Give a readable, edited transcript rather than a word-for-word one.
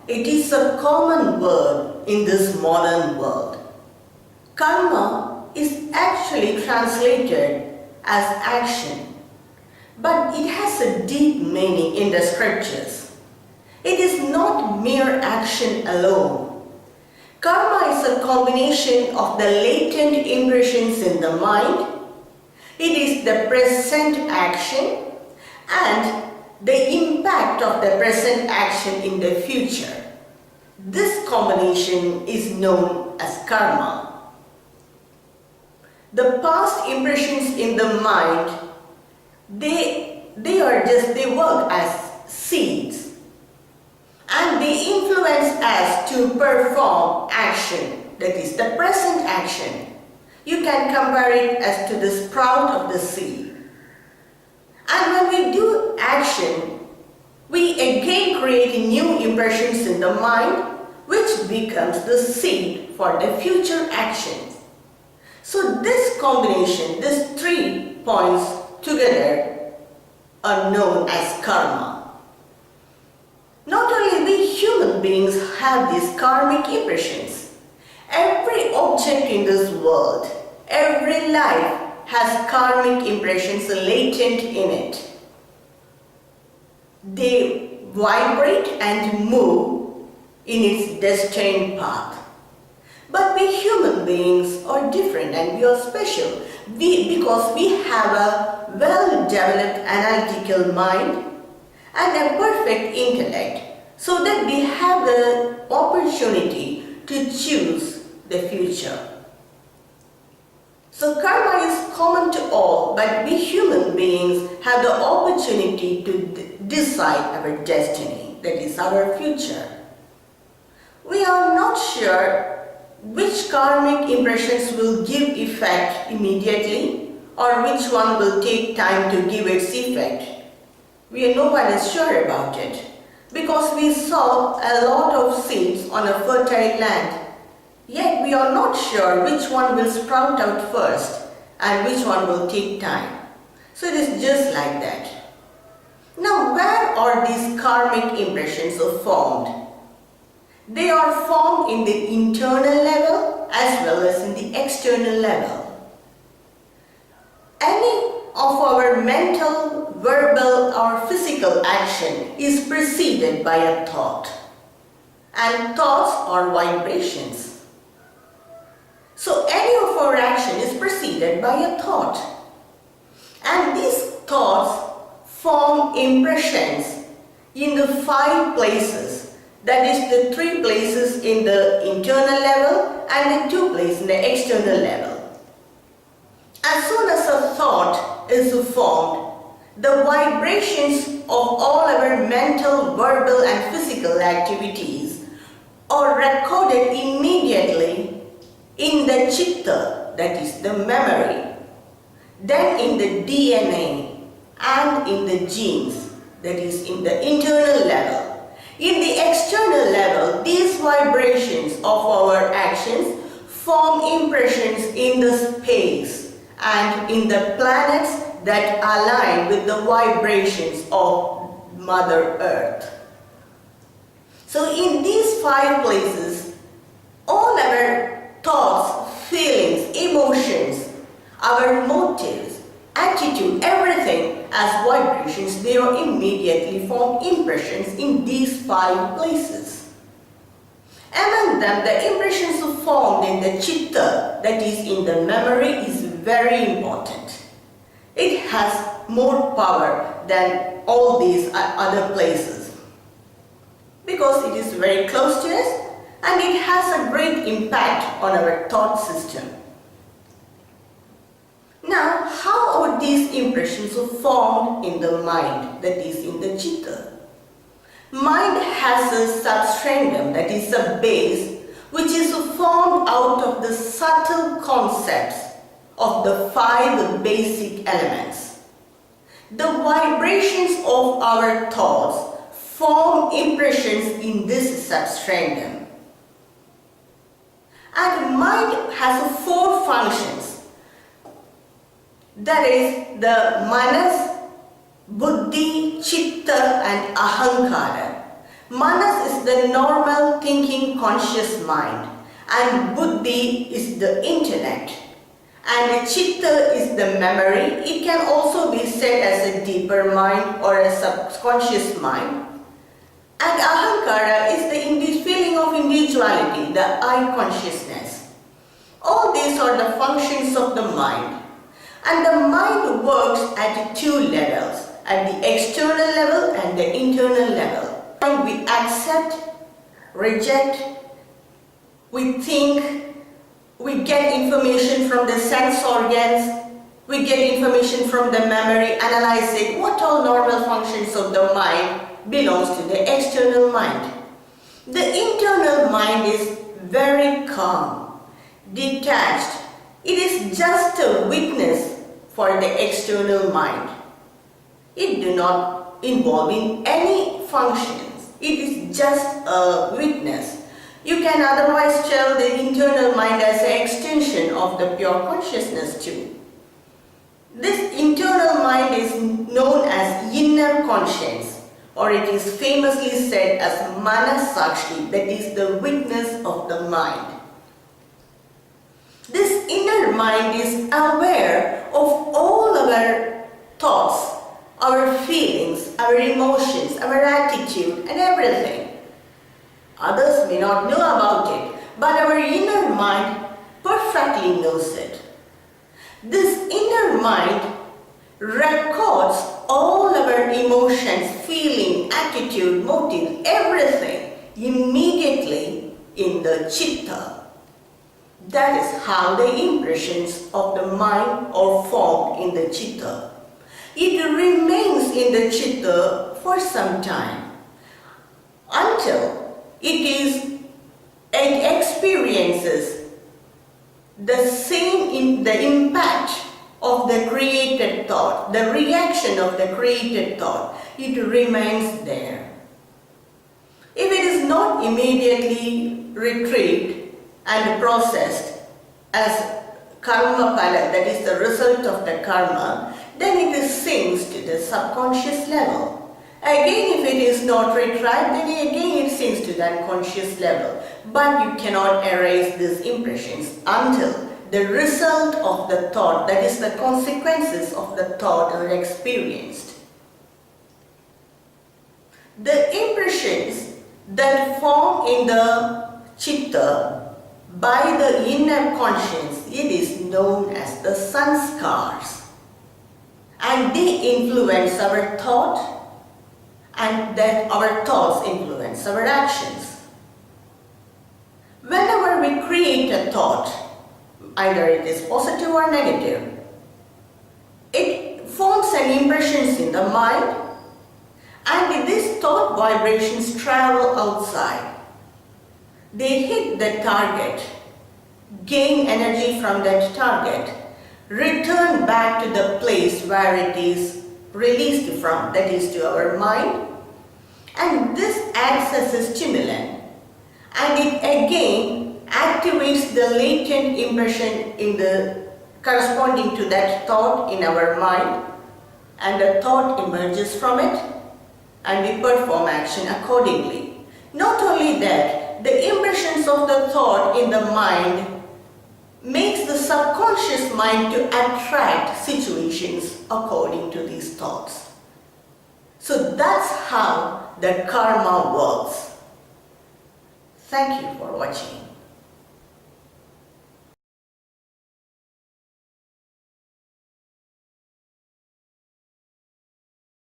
It is a common word in this modern world. Karma is actually translated as action, but it has a deep meaning in the scriptures. It is not mere action alone. Karma is a combination of the latent impressions in the mind. It is the present action and the impact of the present action in the future. This combination is known as karma. The past impressions in the mind, they work as seeds, and they influence us to perform action, that is the present action. You can compare it as to the sprout of the seed. And when we do action, we again create new impressions in the mind, which becomes the seed for the future actions. So this combination, these 3 points together are known as karma. Not only we human beings have these karmic impressions. Every object in this world, every life has karmic impressions latent in it. They vibrate and move in its destined path. But we human beings are different and we are special because we have a well-developed analytical mind and a perfect intellect, so that we have the opportunity to choose the future. So karma is common to all, but we human beings have the opportunity to decide our destiny, that is our future. We are not sure which karmic impressions will give effect immediately or which one will take time to give its effect. No one is sure about it because we sow a lot of seeds on a fertile land. Yet we are not sure which one will sprout out first and which one will take time. So it is just like that. Now, where are these karmic impressions formed? They are formed in the internal level as well as in the external level. Any of our mental, verbal or physical action is preceded by a thought. And thoughts are vibrations. So any of our action is preceded by a thought. And these thoughts form impressions in the 5 places. That is the 3 places in the internal level and the 2 places in the external level. As soon as a thought is formed, the vibrations of all our mental, verbal and physical activities are recorded immediately in the chitta, that is the memory, then in the DNA and in the genes, that is in the internal level. In the external level, these vibrations of our actions form impressions in the space and in the planets that align with the vibrations of Mother Earth. So in these 5 places, all our thoughts, feelings, emotions, our motives, attitude, everything as vibrations, they are immediately form impressions in these 5 places. Among them, the impressions formed in the chitta, that is in the memory, is very important. It has more power than all these other places because it is very close to us and it has a great impact on our thought system. Now, how are these impressions formed in the mind, that is in the chitta? Mind has a substrandum, that is a base, which is formed out of the subtle concepts of the 5 basic elements. The vibrations of our thoughts form impressions in this substrandum. And mind has 4 functions. That is the manas, buddhi, chitta and ahankara. Manas is the normal thinking conscious mind, and buddhi is the intellect, and chitta is the memory. It can also be said as a deeper mind or a subconscious mind. And ahankara is the feeling of individuality, the I consciousness. All these are the functions of the mind. And the mind works at two levels, at the external level and the internal level. And we accept, reject, we think, we get information from the sense organs, we get information from the memory, analyze it. What all normal functions of the mind belongs to the external mind. The internal mind is very calm, detached. It is just a witness for the external mind. It do not involve in any functions. It is just a witness. You can otherwise tell the internal mind as an extension of the pure consciousness too. This internal mind is known as inner conscience, or it is famously said as manasakshi, that is the witness of the mind. This inner mind is aware of all our thoughts, our feelings, our emotions, our attitude and everything. Others may not know about it, but our inner mind perfectly knows it. This inner mind records all our emotions, feeling, attitude, motive, everything immediately in the chitta. That is how the impressions of the mind are formed in the chitta. It remains in the chitta for some time until it experiences the impact of the created thought, the reaction of the created thought. It remains there. If it is not immediately retrieved and processed as karma pala, that is the result of the karma, then it sinks to the subconscious level. Again, if it is not retrieved, then again it sinks to that conscious level. But you cannot erase these impressions until the result of the thought, that is the consequences of the thought, are experienced. The impressions that form in the chitta by the inner conscience, it is known as the sanskars. And they influence our thought, and then our thoughts influence our actions. Whenever we create a thought, either it is positive or negative, it forms an impressions in the mind, and these thought vibrations travel outside. They hit the target, gain energy from that target, return back to the place where it is released from, that is to our mind, and this acts as a stimulant, and it again activates the latent impression in the corresponding to that thought in our mind, and the thought emerges from it, and we perform action accordingly. Not only that, the impressions of the thought in the mind makes the subconscious mind to attract situations according to these thoughts. So that's how the karma works. Thank you for watching.